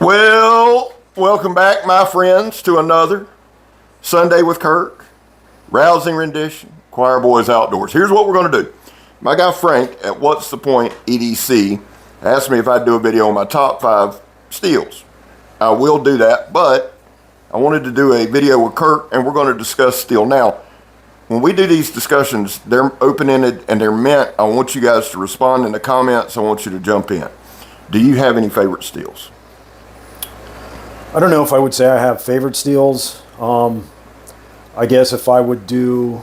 Well, welcome back, my friends, to another Sunday with Kirk. Rousing rendition, Choir Boys Outdoors. Here's what we're going to do. My guy Frank at What's the Point EDC asked me if I'd do a video on my top 5 steels. I will do that, but I wanted to do a video with Kirk, and we're going to discuss steel. Now, when we do these discussions, they're open-ended and they're meant. I want you guys to respond in the comments. I want you to jump in. Do you have any favorite steels? I don't know if I would say I have favorite steels. I guess if I would do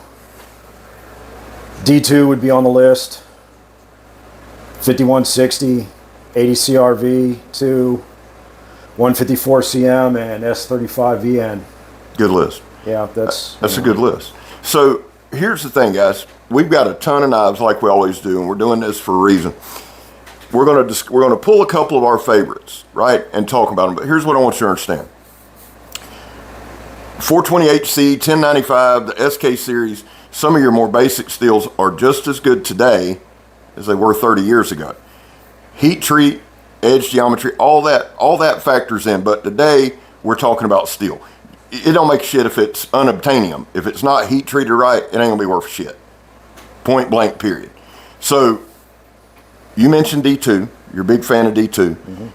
D2 would be on the list. 5160, 80 CRV, 2, 154 CM, and S35 VN. Good list. Yeah, that's a good list. So here's the thing, guys. We've got a ton of knives like we always do, and we're doing this for a reason. We're gonna pull a couple of our favorites, right, and talk about them. But here's what I want you to understand. 420HC, 1095, the SK series, some of your more basic steels are just as good today as they were 30 years ago. Heat treat, edge geometry, all that factors in. But today we're talking about steel. It don't make shit if it's unobtainium. If it's not heat treated right, it ain't gonna be worth shit. Point blank, period. So you mentioned D2. You're a big fan of D2. Mm-hmm.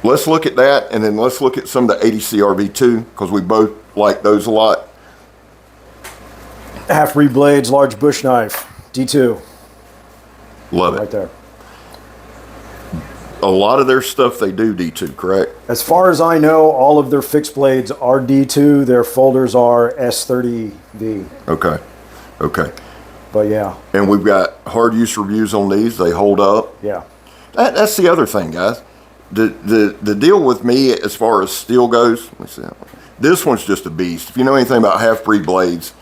Let's look at that, and then let's look at some of the 80 CRV2, because we both like those a lot. half-reed blades, large bush knife, D2. Love it. Right there. A lot of their stuff they do D2, correct? As far as I know, all of their fixed blades are D2. Their folders are S30V. Okay. Okay. But yeah. And we've got hard use reviews on these. They hold up. Yeah. That's the other thing, guys. The deal with me as far as steel goes, let me see that one. This one's just a beast. If you know anything about half-breed blades,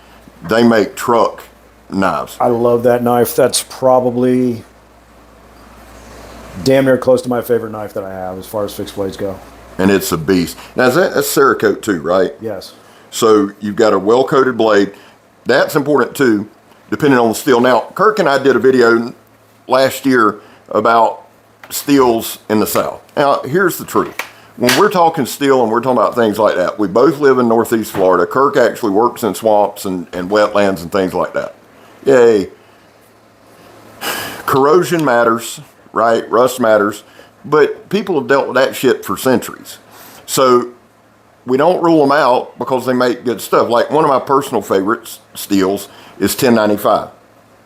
they make truck knives. I love that knife. That's probably damn near close to my favorite knife that I have as far as fixed blades go. And it's a beast. Now, that's Cerakote too, right? Yes. So you've got a well-coated blade. That's important too, depending on the steel. Now, Kirk and I did a video last year about steels in the South. Now, here's the truth. When we're talking steel and we're talking about things like that, we both live in Northeast Florida. Kirk actually works in swamps and wetlands and things like that. Yay. Corrosion matters, right? Rust matters. But people have dealt with that shit for centuries. So we don't rule them out because they make good stuff. Like one of my personal favorites, steels, is 1095.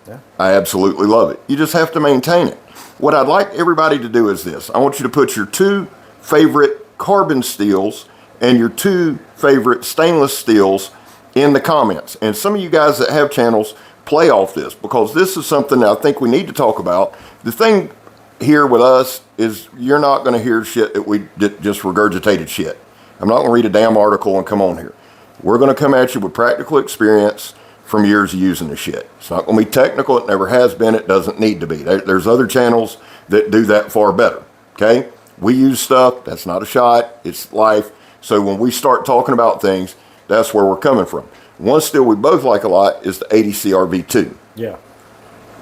Yeah. I absolutely love it. You just have to maintain it. What I'd like everybody to do is this. I want you to put your 2 favorite carbon steels and your 2 favorite stainless steels in the comments. And some of you guys that have channels, play off this, because this is something that I think we need to talk about. The thing here with us is you're not going to hear shit that we just regurgitated shit. I'm not going to read a damn article and come on here. We're going to come at you with practical experience from years of using the shit. It's not going to be technical. It never has been. It doesn't need to be. There's other channels that do that far better. Okay? We use stuff. That's not a shot. It's life. So when we start talking about things, that's where we're coming from. One steel we both like a lot is the 80 CRV2. Yeah.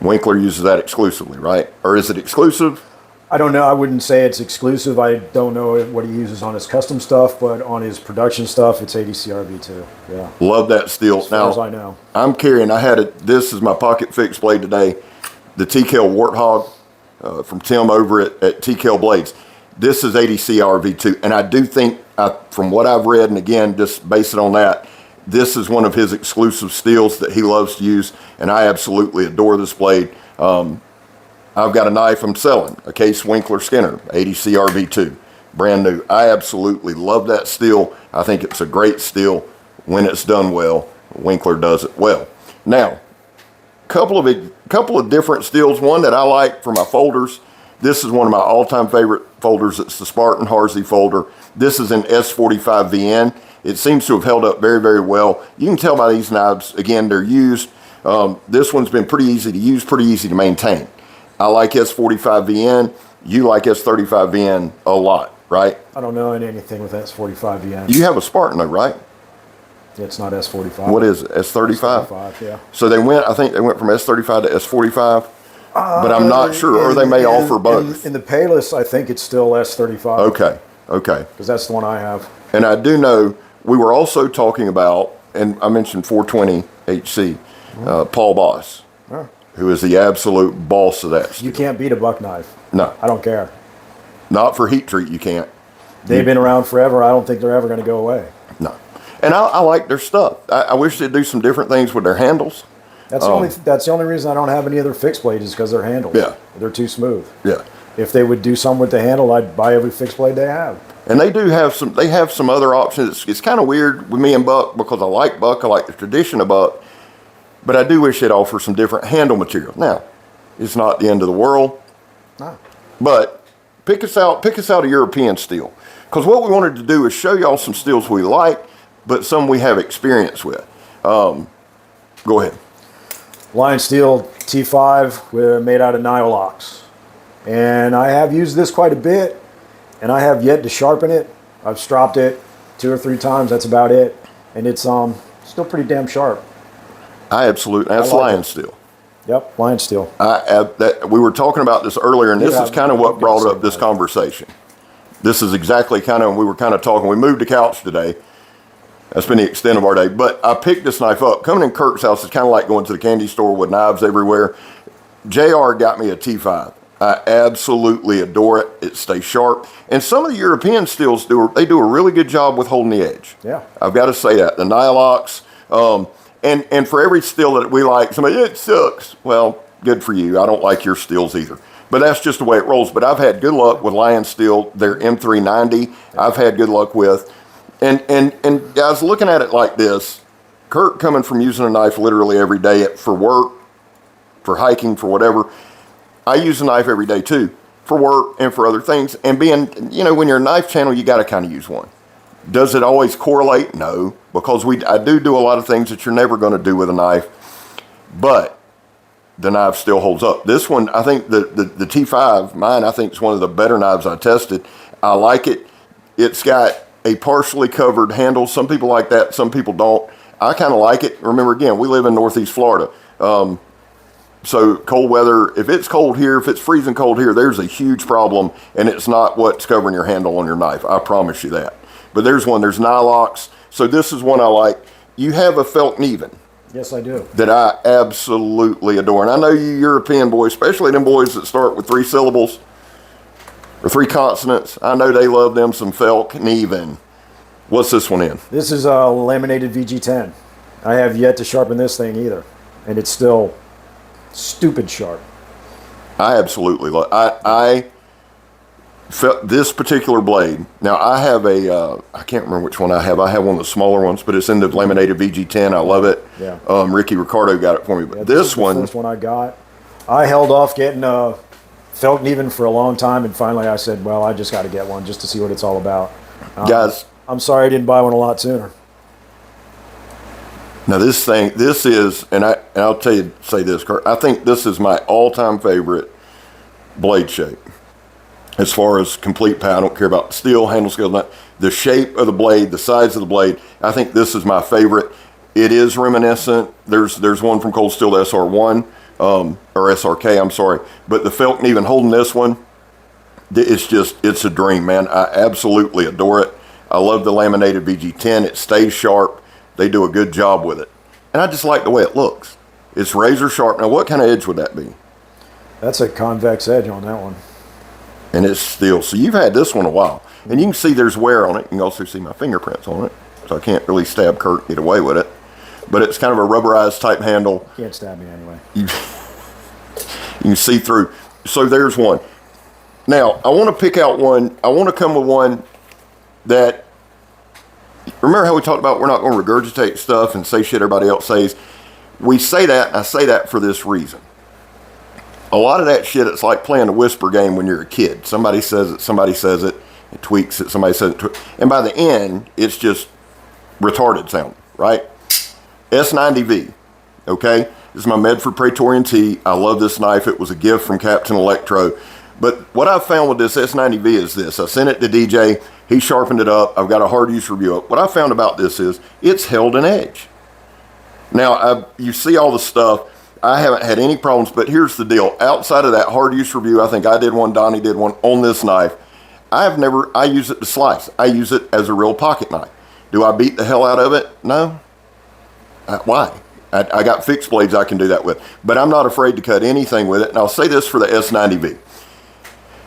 Winkler uses that exclusively, right? Or is it exclusive? I don't know. I wouldn't say it's exclusive. I don't know what he uses on his custom stuff, but on his production stuff, it's 80 CRV2. Yeah. Love that steel. As far as I know. I'm carrying, this is my pocket fixed blade today, the TKL Warthog from Tim over at TKL Blades. This is 80 CRV2, and I do think, from what I've read, and again, just base it on that, this is one of his exclusive steels that he loves to use, and I absolutely adore this blade. I've got a knife I'm selling, a Case Winkler Skinner, 80 CRV2, brand new. I absolutely love that steel. I think it's a great steel when it's done well. Winkler does it well. Now, couple of different steels. One that I like for my folders. This is one of my all-time favorite folders. It's the Spartan Harsey folder. This is an S45 VN. It seems to have held up very, very well. You can tell by these knives, again, they're used. This one's been pretty easy to use, pretty easy to maintain. I like S45 VN. You like S35 VN a lot, right? I don't know anything with S45 VN. You have a Spartan though, right? It's not S45. What is it? S35? S35, yeah. So I think they went from S35 to S45. But I'm not sure, or they may offer both. In the Payless, I think it's still S35. Okay. Okay. Because that's the one I have. And I do know we were also talking about, and I mentioned 420 HC, Paul Boss, who is the absolute boss of that steel. You can't beat a buck knife. No. I don't care. Not for heat treat, you can't. They've been around forever. I don't think they're ever going to go away. No. And I like their stuff. I wish they'd do some different things with their handles. That's the only reason I don't have any other fixed blade is because their handles. Yeah. They're too smooth. Yeah. If they would do something with the handle, I'd buy every fixed blade they have. And they do have some. They have some other options. It's kind of weird with me and Buck because I like Buck. I like the tradition of Buck, but I do wish they'd offer some different handle material. Now, it's not the end of the world. No. But pick us out a European steel, because what we wanted to do is show y'all some steels we like, but some we have experience with. Go ahead. Line steel T5 made out of Nylox. And I have used this quite a bit, and I have yet to sharpen it. I've stropped it 2 or 3 times, that's about it. And it's still pretty damn sharp. That's like lion it. steel. Yep, line steel. We were talking about this earlier, and this is kind of what brought up this same conversation. This is exactly kind of, we were kind of talking. We moved the couch today. That's been the extent of our day. But I picked this knife up. Coming in Kirk's house is kind of like going to the candy store with knives everywhere. JR got me a T5. I absolutely adore it. It stays sharp. And some of the European steels do a really good job with holding the edge. Yeah. I've got to say that. The Nylox, and for every steel that we like, somebody, it sucks. Well, good for you. I don't like your steels either. But that's just the way it rolls. But I've had good luck with Lion Steel. Their M390 I've had good luck with. And guys, looking at it like this, Kirk coming from using a knife literally every day for work, for hiking, for whatever, I use a knife every day too, for work and for other things. And being, when you're a knife channel, you got to kind of use one. Does it always correlate? No, because I do a lot of things that you're never going to do with a knife, but the knife still holds up. This one, I think the T5, mine, I think is one of the better knives I tested. I like it. It's got a partially covered handle. Some people like that, some people don't. I kind of like it. Remember, again, we live in Northeast Florida. So cold weather, if it's cold here, if it's freezing cold here, there's a huge problem, and it's not what's covering your handle on your knife. I promise you that. But there's Nylox. So this is one I like. You have a felt Neven. Yes, I do. That I absolutely adore. And I know you European boys, especially them boys that start with 3 syllables or 3 consonants. I know they love them some felt Neven. What's this one in? This is a laminated VG10. I have yet to sharpen this thing either. And it's still stupid sharp. I absolutely love. I felt this particular blade. Now I have I can't remember which one I have. I have one of the smaller ones, but it's in the laminated VG10. I love it. Yeah. Ricky Ricardo got it for me. But Yeah, this one, the first one I got. I held off getting a felt Neven for a long time, and finally I said, well, I just got to get one just to see what it's all about. guys. I'm sorry I didn't buy one a lot sooner. Now this is, and I'll say this, Kurt, I think this is my all-time favorite blade shape. As far as complete power, I don't care about steel, handle scale, the shape of the blade, the size of the blade. I think this is my favorite. It is reminiscent. There's one from Cold Steel, the SR1, or SRK, I'm sorry. But the felt Neven holding this one, it's a dream, man. I absolutely adore it. I love the laminated VG10. It stays sharp. They do a good job with it. And I just like the way it looks. It's razor sharp. Now, what kind of edge would that be? That's a convex edge on that one. And it's steel. So you've had this one a while. And you can see there's wear on it. You can also see my fingerprints on it. So I can't really stab Kurt and get away with it. But it's kind of a rubberized type handle. You can't stab me anyway. You can see through. So there's one. Now, I want to pick out one. I want to come with one that, remember how we talked about we're not going to regurgitate stuff and say shit everybody else says? We say that, and I say that for this reason. A lot of that shit, it's like playing a whisper game when you're a kid. Somebody says it, it tweaks it, somebody says it, and by the end, it's just retarded sound, right? S90V, okay? This is my Medford Praetorian T. I love this knife. It was a gift from Captain Electro. But what I found with this S90V is this. I sent it to DJ. He sharpened it up. I've got a hard use review up. What I found about this is it's held an edge. Now, you see all the stuff. I haven't had any problems, but here's the deal. Outside of that hard use review, I think I did one, Donnie did one on this knife. I use it to slice. I use it as a real pocket knife. Do I beat the hell out of it? No. Why? I got fixed blades I can do that with. But I'm not afraid to cut anything with it. And I'll say this for the S90V.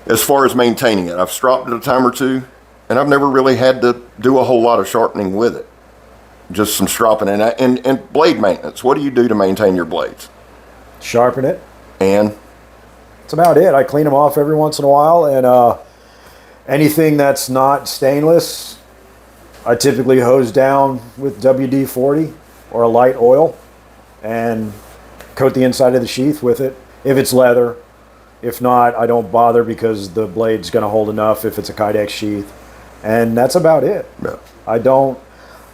As far as maintaining it, I've stropped it a time or two, and I've never really had to do a whole lot of sharpening with it. Just some stropping. And blade maintenance. What do you do to maintain your blades? Sharpen it. And? That's about it. I clean them off every once in a while, and anything that's not stainless, I typically hose down with WD-40 or a light oil and coat the inside of the sheath with it if it's leather. If not, I don't bother because the blade's going to hold enough if it's a Kydex sheath. And that's about it. Yeah.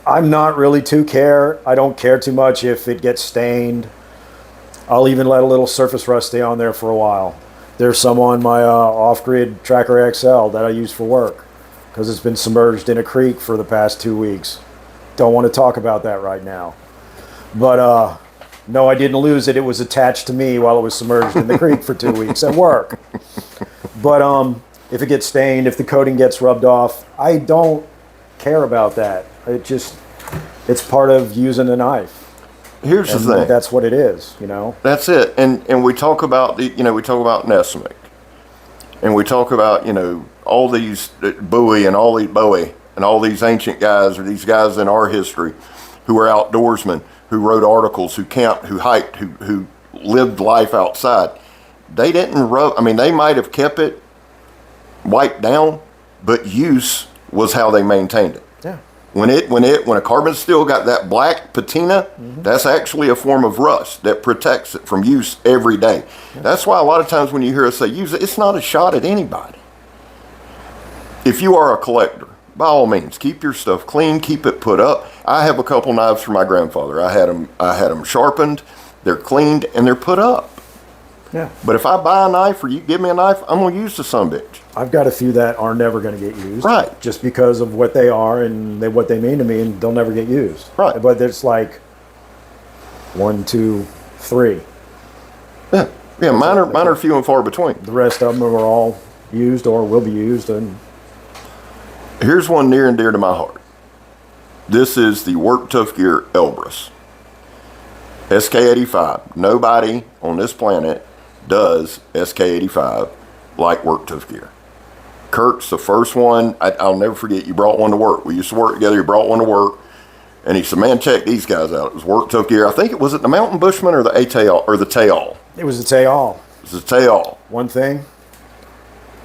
I'm not really I don't care too much if it gets stained. I'll even let a little surface rust stay on there for a while. There's some on my off-grid Tracker XL that I use for work because it's been submerged in a creek for the past 2 weeks. Don't want to talk about that right now. But no, I didn't lose it. It was attached to me while it was submerged in the creek for 2 weeks at work. But if it gets stained, if the coating gets rubbed off, I don't care about that. It's part of using a knife. Here's the thing. That's what it is, you know. That's it. And we talk about we talk about Nesamick, and we talk about all these Bowie and all these ancient guys, or these guys in our history, who are outdoorsmen, who wrote articles, who camped, who hiked, who lived life outside. They didn't rub. I mean, they might have kept it wiped down, but use was how they maintained it. Yeah. When a carbon steel got that black patina, that's actually a form of rust that protects it from use every day. Yeah. That's why a lot of times when you hear us say use it, it's not a shot at anybody. If you are a collector, by all means, keep your stuff clean, keep it put up. I have a couple knives from my grandfather. I had them sharpened, they're cleaned, and they're put up. Yeah. But if I buy a knife or you give me a knife, I'm going to use the sumbitch. I've got a few that are never going to get used. Right. Just because of what they are and what they mean to me, and they'll never get used. Right. But there's like 1, 2, 3. Yeah. Yeah, mine are few and far between. The rest of them are all used or will be used. And here's one near and dear to my heart. This is the Work Tough Gear Elbrus. SK85. Nobody on this planet does SK85 like Work Tough Gear. Kurt's the first one. I'll never forget, you brought one to work. We used to work together. You brought one to work. And he said, man, check these guys out. It was Work Tough Gear. I think it was the Mountain Bushman or the Tayal or the Tayal. It was the Tayal. It was the Tayal. One thing,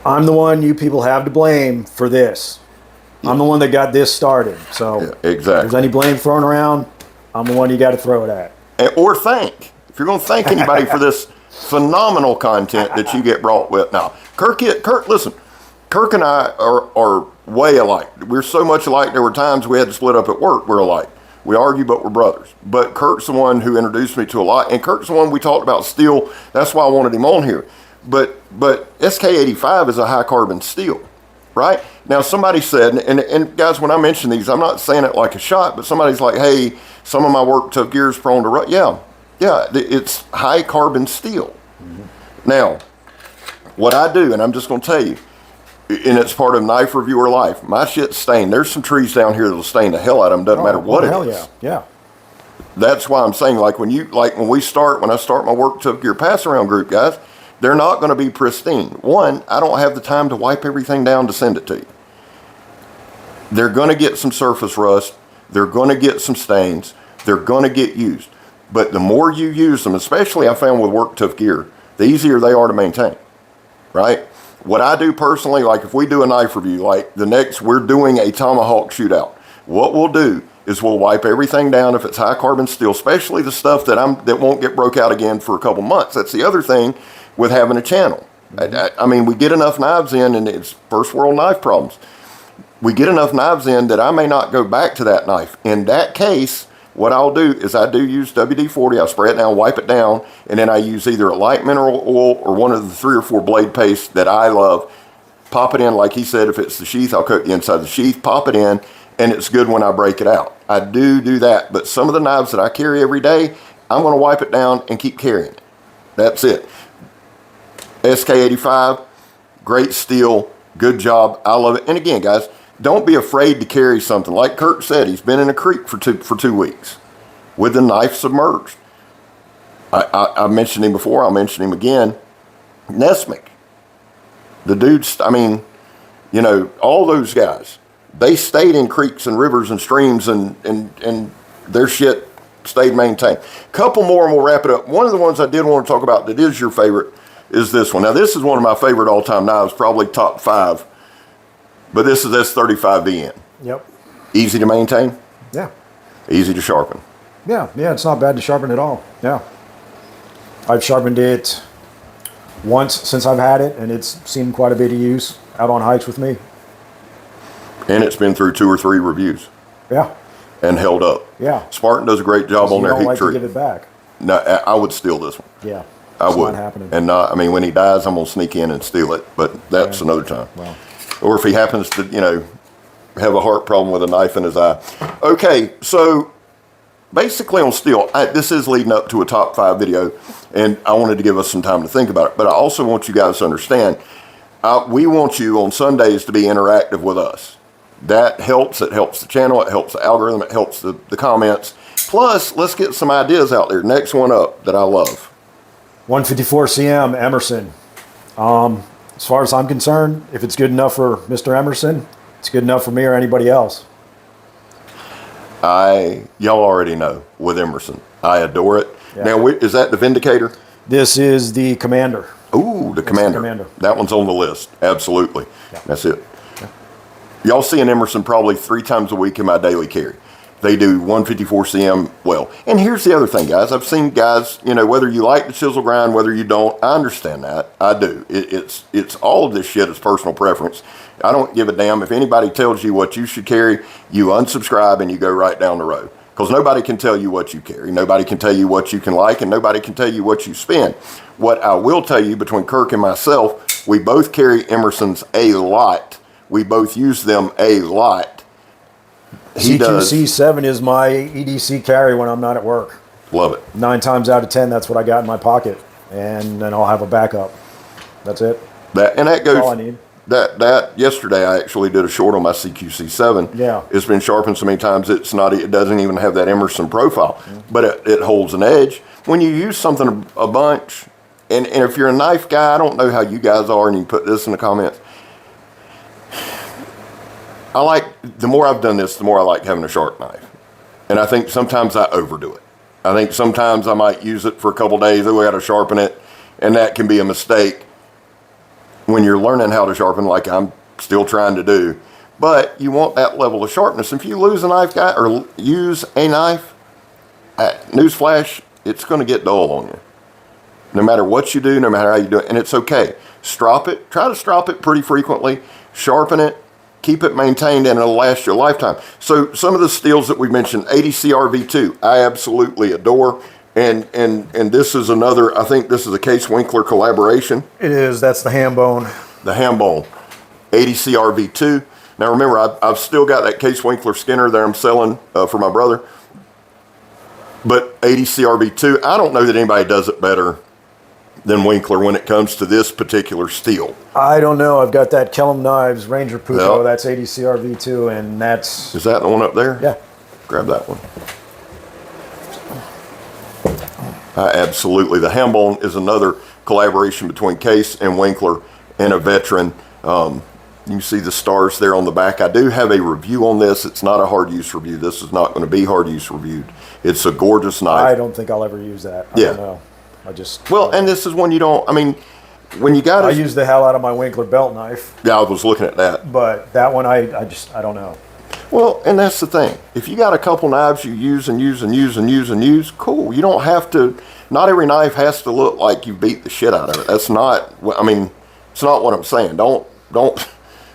I'm the one you people have to blame for this. Yeah. I'm the one that got this started. So yeah, exactly. If there's any blame thrown around, I'm the one you got to throw it at. Or thank. If you're going to thank anybody for this phenomenal content that you get brought with. Now, Kirk, listen, Kirk and I are way alike. We're so much alike, there were times we had to split up at work. We're alike. We argue, but we're brothers. But Kirk's the one who introduced me to a lot. And Kirk's the one we talked about steel. That's why I wanted him on here. But SK85 is a high carbon steel, right? Now, somebody said, and guys, when I mention these, I'm not saying it like a shot, but somebody's like, hey, some of my Work Tough Gear is prone to rust. Yeah, it's high carbon steel. Mm-hmm. Now, what I do, and I'm just going to tell you, and it's part of Knife Reviewer Life, my shit's stained. There's some trees down here that'll stain the hell out of them, doesn't matter what it is. Yeah. That's why I'm saying, when I start my Work Tough Gear pass around group, guys, they're not going to be pristine. One, I don't have the time to wipe everything down to send it to you. They're going to get some surface rust. They're going to get some stains. They're going to get used. But the more you use them, especially I found with Work Tough Gear, the easier they are to maintain, right? What I do personally, like if we do a knife review, like we're doing a tomahawk shootout. What we'll do is we'll wipe everything down if it's high carbon steel, especially the stuff that won't get broke out again for a couple months. That's the other thing with having a channel. I mean, we get enough knives in, and it's first world knife problems. We get enough knives in that I may not go back to that knife. In that case, what I'll do is I do use WD-40. I spray it down, wipe it down, and then I use either a light mineral oil or one of the 3 or 4 blade pastes that I love. Pop it in, like he said, if it's the sheath, I'll coat the inside of the sheath, pop it in, and it's good when I break it out. I do that, but some of the knives that I carry every day, I'm going to wipe it down and keep carrying it. That's it. SK85, great steel, Good job. I love it. And again, guys, don't be afraid to carry something. Like Kirk said, he's been in a creek for 2 weeks with the knife submerged. I mentioned him before. I'll mention him again. Nesmic. The dudes, I mean, you know, all those guys, they stayed in creeks and rivers and streams and their shit stayed maintained. Couple more and we'll wrap it up. One of the ones I did want to talk about that is your favorite is this one. Now, this is one of my favorite all-time knives, probably top 5. But this is S35VN. Yep. Easy to maintain. Yeah. Easy to sharpen. Yeah, it's not bad to sharpen at all. Yeah. I've sharpened it once since I've had it, and it's seen quite a bit of use out on hikes with me. And it's been through 2 or 3 reviews. Yeah. And held up. Yeah. Spartan does a great job on their heat treat. To give it back. No, I would steal this one. Yeah. I would. Not happening. And I mean, when he dies, I'm going to sneak in and steal it, but that's another time. Well. Or if he happens to, you know, have a heart problem with a knife in his eye. Okay, so basically on steel, this is leading up to a top 5 video, and I wanted to give us some time to think about it. But I also want you guys to understand, we want you on Sundays to be interactive with us. That helps. It helps the channel. It helps the algorithm. It helps the comments. Plus, let's get some ideas out there. Next one up that I love. 154 cm Emerson. As far as I'm concerned, if it's good enough for Mr. Emerson, it's good enough for me or anybody else. Y'all already know with Emerson. I adore it. Yeah. Now, is that the Vindicator? This is the Commander. Ooh, the Commander. That one's on the list. Absolutely. Yeah. That's it. Yeah. Y'all see an Emerson probably 3 times a week in my daily carry. They do 154 cm well. And here's the other thing, guys. I've seen guys, you know, whether you like the chisel grind, whether you don't, I understand that. I do. It's all of this shit is personal preference. I don't give a damn if anybody tells you what you should carry. You unsubscribe and you go right down the road. Because nobody can tell you what you carry. Nobody can tell you what you can like, and nobody can tell you what you spend. What I will tell you, between Kirk and myself, we both carry Emersons a lot. We both use them a lot. CQC7 is my EDC carry when I'm not at work. Love it. 9 times out of 10, that's what I got in my pocket, and then I'll have a backup. That's it. That goes. That's all I need. That yesterday I actually did a short on my CQC7. Yeah. It's been sharpened so many times it doesn't even have that Emerson profile, but it holds an edge. When you use something a bunch, and if you're a knife guy, I don't know how you guys are, and you can put this in the comments. The more I've done this, the more I like having a sharp knife. And I think sometimes I overdo it. I think sometimes I might use it for a couple days, I got to sharpen it, and that can be a mistake when you're learning how to sharpen, like I'm still trying to do. But you want that level of sharpness. If you lose a knife, guy, or use a knife, newsflash, it's going to get dull on you. No matter what you do, no matter how you do it, and it's okay. Strop it. Try to strop it pretty frequently. Sharpen it. Keep it maintained, and it'll last your lifetime. So some of the steels that we mentioned, EDC Carry, I absolutely adore. And this is another, I think this is a Case Winkler collaboration. It is. That's the ham bone. The ham bone. EDC Carry. Now remember, I've still got that Case Winkler Skinner that I'm selling for my brother. But EDC Carry, I don't know that anybody does it better than Winkler when it comes to this particular steel. I don't know. I've got that Kellum Knives Ranger Puto. Yep. That's EDC Carry, and that's... Is that the one up there? Yeah. Grab that one. Absolutely. The ham bone is another collaboration between Case and Winkler and a veteran. You can see the stars there on the back. I do have a review on this. It's not a hard use review. This is not going to be hard use reviewed. It's a gorgeous knife. I don't think I'll ever use that. I don't know. Well, and this is one you don't, I mean, when you got I use the hell out of my Winkler belt knife. Yeah, I was looking at that. But that one, I don't know. Well, and that's the thing. If you got a couple knives you use and use and use and use and use, cool. You don't have to, not every knife has to look like you beat the shit out of it. That's not, I mean, it's not what I'm saying. Don't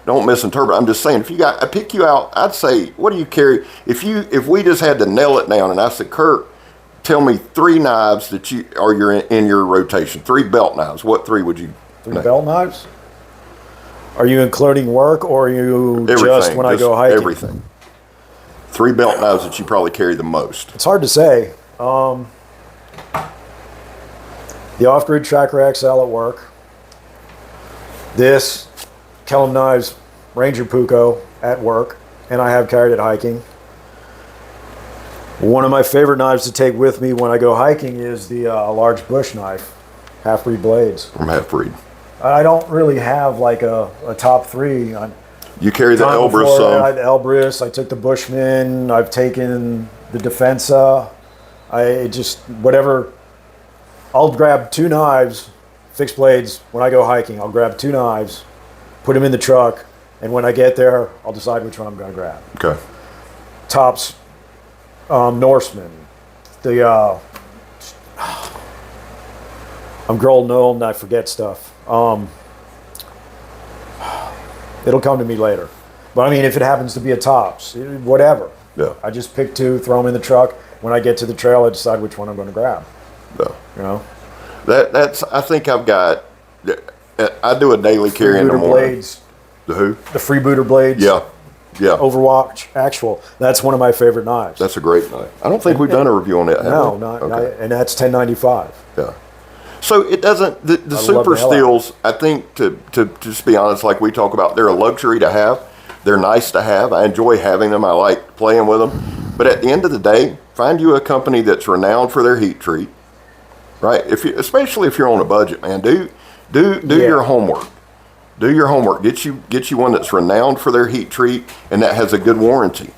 misinterpret. I'm just saying, if you got, I pick you out, I'd say, what do you carry? If we just had to nail it down and I said, Kirk, tell me 3 knives that you are in your rotation. 3 belt knives. What 3 would you? 3 belt knives? Are you including work, or are you everything, just when I go hiking? Everything. 3 belt knives that you probably carry the most. It's hard to say. The Off-Grid Tracker XL at work. This Kellum knives, Ranger Puko at work, and I have carried it hiking. One of my favorite knives to take with me when I go hiking is the large bush knife, half-breed blades. From Half-Breed. I don't really have like a top three. You carry the Elbrus I had the Elbrus. I took the Bushman. I've taken the Defensa. I just, whatever. I'll grab 2 knives, fixed blades. When I go hiking, I'll grab 2 knives, put them in the truck, and when I get there, I'll decide which one I'm going to grab. Okay. Tops, Norseman. I'm growing old and I forget stuff. It'll come to me later. But I mean, if it happens to be a Tops, whatever. Yeah. I just pick 2, throw them in the truck. When I get to the trail, I decide which one I'm going to grab. Yeah. You know? That's. I think I've got. I do a daily carry in the morning. Blades. The who? The freebooter blades. Yeah. Yeah. Overwatch actual. That's one of my favorite knives. That's a great knife. I don't think we've done a review on that. Have No, we? not, Okay. and that's $10.95. Yeah. So it doesn't. The super steels. I think to just be honest, like we talk about, they're a luxury to have. They're nice to have. I enjoy having them. I like playing with them. But at the end of the day, find you a company that's renowned for their heat treat. Right. Especially if you're on a budget, man. Do your homework. Do your homework. Get you one that's renowned for their heat treat and that has a good warranty.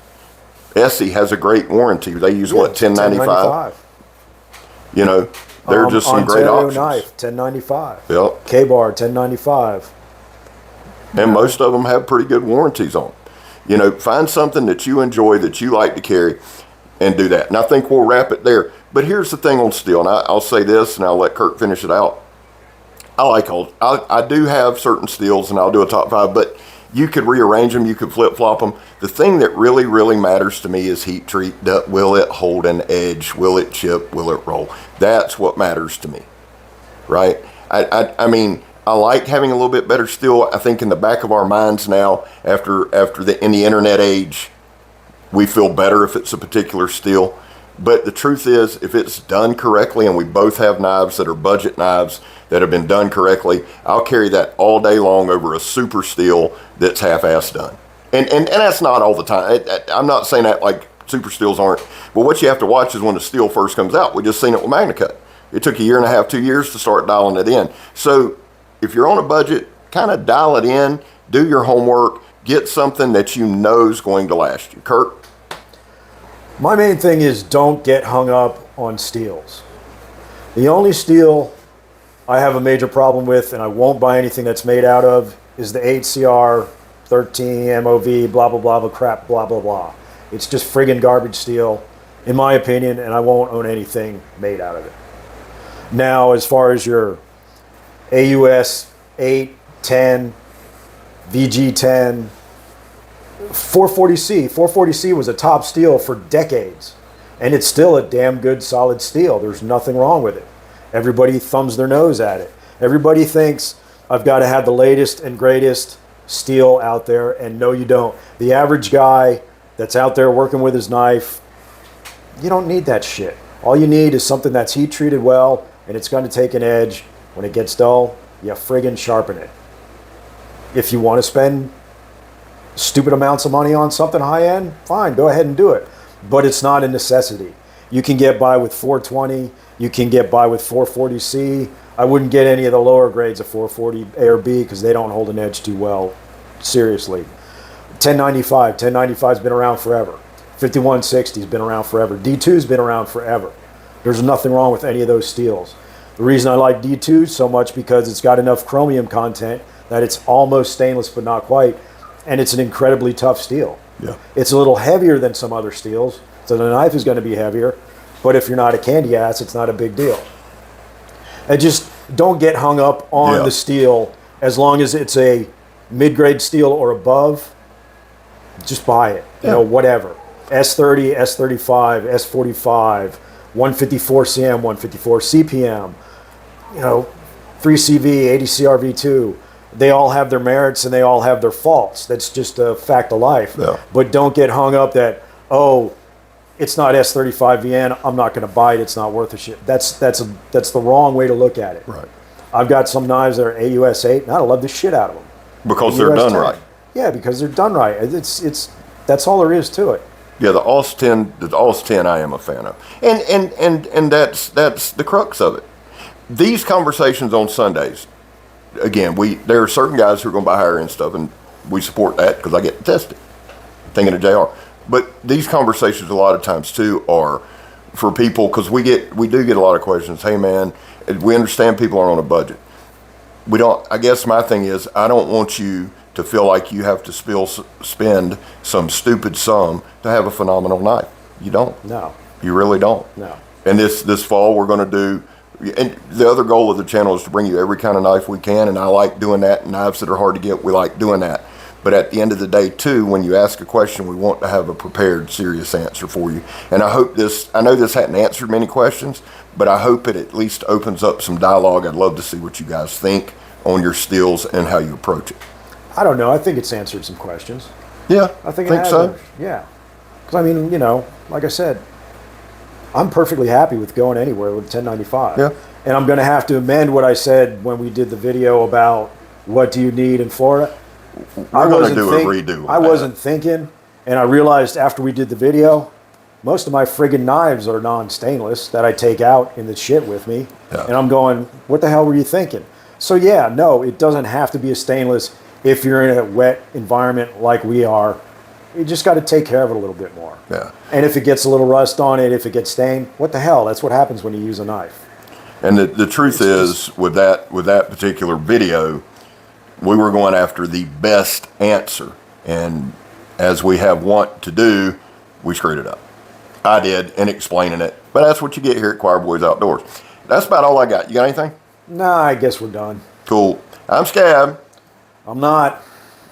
Essie has a great warranty. They use what, 1095? You know, they're just some great Ontario options. knife, $10.95. Yep. K-bar, $10.95. And most of them have pretty good warranties on them. You know, find something that you enjoy, that you like to carry, and do that. And I think we'll wrap it there. But here's the thing on steel, and I'll say this, and I'll let Kirk finish it out. I do have certain steels, and I'll do a top 5, but you could rearrange them, you could flip-flop them. The thing that really, really matters to me is heat treat. Will it hold an edge? Will it chip? Will it roll? That's what matters to me, right? I mean, I like having a little bit better steel. I think in the back of our minds now, in the internet age, we feel better if it's a particular steel. But the truth is, if it's done correctly, and we both have knives that are budget knives that have been done correctly, I'll carry that all day long over a super steel that's half-assed done. And that's not all the time. I'm not saying that like super steels aren't. But what you have to watch is when the steel first comes out. We just seen it with MagnaCut. It took 1.5 years, 2 years to start dialing it in. So if you're on a budget, kind of dial it in, do your homework, get something that you know is going to last you. Kirk? My main thing is don't get hung up on steels. The only steel I have a major problem with, and I won't buy anything that's made out of, is the 8CR 13 MOV, blah, blah, blah, blah, crap, blah, blah, blah. It's just friggin' garbage steel, in my opinion, and I won't own anything made out of it. Now, as far as your AUS 8, 10, VG10, 440C. 440C was a top steel for decades, and it's still a damn good solid steel. There's nothing wrong with it. Everybody thumbs their nose at it. Everybody thinks I've got to have the latest and greatest steel out there, and no, you don't. The average guy that's out there working with his knife, you don't need that shit. All you need is something that's heat treated well, and it's going to take an edge. When it gets dull, you friggin' sharpen it. If you want to spend stupid amounts of money on something high end, fine, go ahead and do it. But it's not a necessity. You can get by with 420, you can get by with 440C. I wouldn't get any of the lower grades of 440 A or B because they don't hold an edge too well, seriously. 1095's been around forever. 5160's been around forever. D2's been around forever. There's nothing wrong with any of those steels. The reason I like D2 so much because it's got enough chromium content that it's almost stainless but not quite, and it's an incredibly tough steel. Yeah. It's a little heavier than some other steels, so the knife is going to be heavier, but if you're not a candy ass, it's not a big deal. And just don't get hung up on the steel. As long as it's a mid-grade steel or above, just buy it. You know, whatever. S30, S35, S45, 154 CM, 154 CPM, you know, 3CV, EDC V2. They all have their merits and they all have their faults. That's just a fact of life. Yeah. But don't get hung up that, oh, it's not S35 VN, I'm not going to buy it, it's not worth a shit. That's the wrong way to look at it. Right. I've got some knives that are AUS 8, and I love the shit out of them. Because they're done right. Yeah, because they're done right. That's all there is to it. Yeah, the AUS 10 I am a fan of. And that's the crux of it. These conversations on Sundays, again, there are certain guys who are going to buy higher end stuff, and we support that because I get to test it. Thinking of JR. But these conversations a lot of times too are for people, because we do get a lot of questions. Hey man, we understand people are on a budget. I guess my thing is, I don't want you to feel like you have to spend some stupid sum to have a phenomenal knife. You don't. No. You really don't. No. And this fall we're going to do, and the other goal of the channel is to bring you every kind of knife we can, and I like doing that. Knives that are hard to get, we like doing that. But at the end of the day, too, when you ask a question, we want to have a prepared, serious answer for you. And I know this hadn't answered many questions, but I hope it at least opens up some dialogue. I'd love to see what you guys think on your steels and how you approach it. I don't know. I think it's answered some questions. Yeah, I think it has. so. Yeah. Because, I mean, like I said, I'm perfectly happy with going anywhere with 1095. Yeah. And I'm going to have to amend what I said when we did the video about what do you need in Florida. We're going to do a redo. I wasn't thinking, and I realized after we did the video, most of my friggin' knives are non-stainless that I take out in the shit with me. Yeah. And I'm going, what the hell were you thinking? So yeah, no, it doesn't have to be a stainless if you're in a wet environment like we are. You just got to take care of it a little bit more. Yeah. And if it gets a little rust on it, if it gets stained, what the hell? That's what happens when you use a knife. And the truth is, with that particular video, we were going after the best answer. And as we have want to do, we screwed it up. I did in explaining it. But that's what you get here at Choir Boys Outdoors. That's about all I got. You got anything? Nah, I guess we're done. Cool. I'm Scab. I'm not.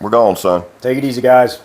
We're gone, son. Take it easy, guys.